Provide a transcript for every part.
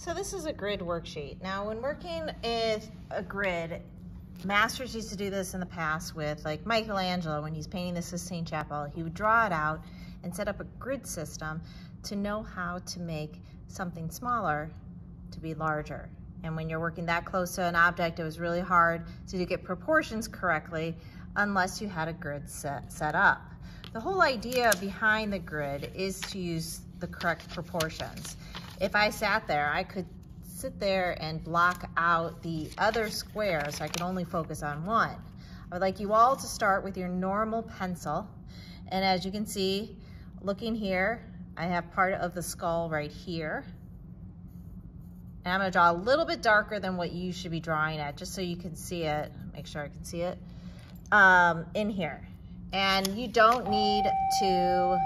So this is a grid worksheet. Now when working with a grid, masters used to do this in the past with like Michelangelo when he's painting the Sistine Chapel. He would draw it out and set up a grid system to know how to make something smaller to be larger. And when you're working that close to an object, it was really hard to get proportions correctly unless you had a grid set up. The whole idea behind the grid is to use the correct proportions. If I sat there, I could sit there and block out the other squares so I could only focus on one. I would like you all to start with your normal pencil. And as you can see, looking here, I have part of the skull right here. And I'm gonna draw a little bit darker than what you should be drawing at, just so you can see it. Make sure I can see it in here. And you don't need to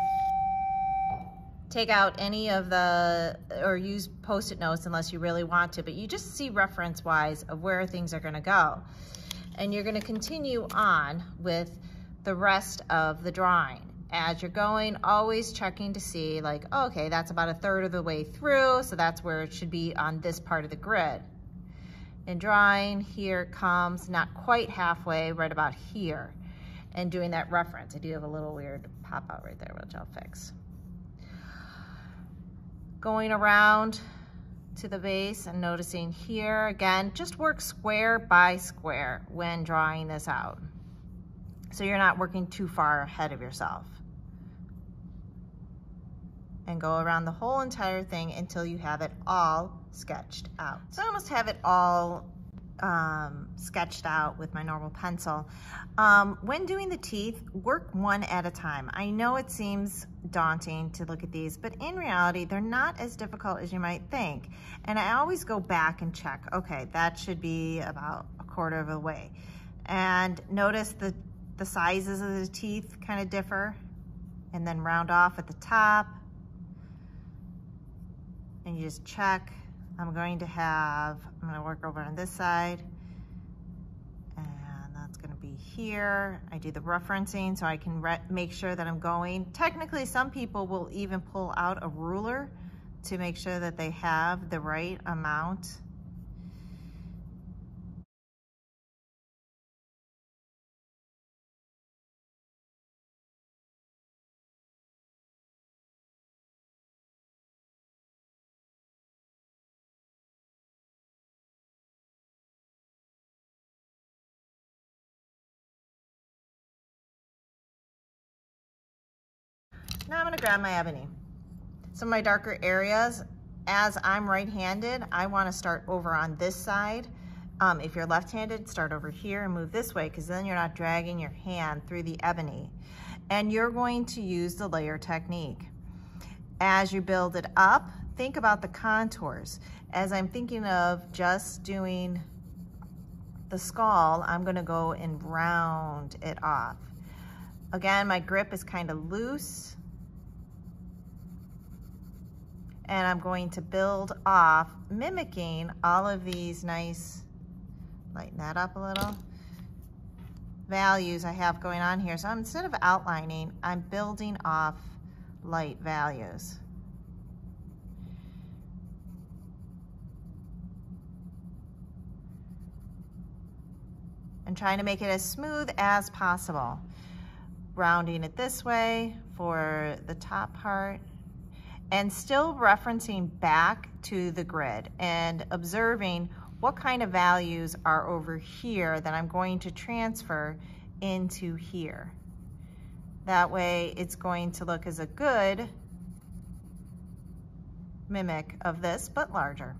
take out any of the, or use Post-it notes unless you really want to, but you just see reference-wise of where things are gonna go. And you're gonna continue on with the rest of the drawing. As you're going, always checking to see like, oh, okay, that's about a third of the way through, so that's where it should be on this part of the grid. And drawing, here it comes, not quite halfway, right about here. And doing that reference. I do have a little weird pop out right there, which I'll fix. Going around to the base and noticing here, again, just work square by square when drawing this out. So you're not working too far ahead of yourself. And go around the whole entire thing until you have it all sketched out. So I almost have it all sketched out with my normal pencil. When doing the teeth, work one at a time. I know it seems daunting to look at these, but in reality, they're not as difficult as you might think. And I always go back and check, okay, that should be about a quarter of the way. And notice the sizes of the teeth kind of differ, and then round off at the top. And you just check. I'm going to work over on this side, and that's going to be here. I do the referencing so I can make sure that I'm going. Technically, some people will even pull out a ruler to make sure that they have the right amount. Now I'm gonna grab my ebony. Some of my darker areas, as I'm right-handed, I wanna start over on this side. If you're left-handed, start over here and move this way, because then you're not dragging your hand through the ebony. And you're going to use the layer technique. As you build it up, think about the contours. As I'm thinking of just doing the skull, I'm gonna go and round it off. Again, my grip is kind of loose. And I'm going to build off, mimicking all of these nice, lighten that up a little, values I have going on here. So instead of outlining, I'm building off light values. And trying to make it as smooth as possible. Rounding it this way for the top part, and still referencing back to the grid and observing what kind of values are over here that I'm going to transfer into here. That way it's going to look as a good mimic of this, but larger.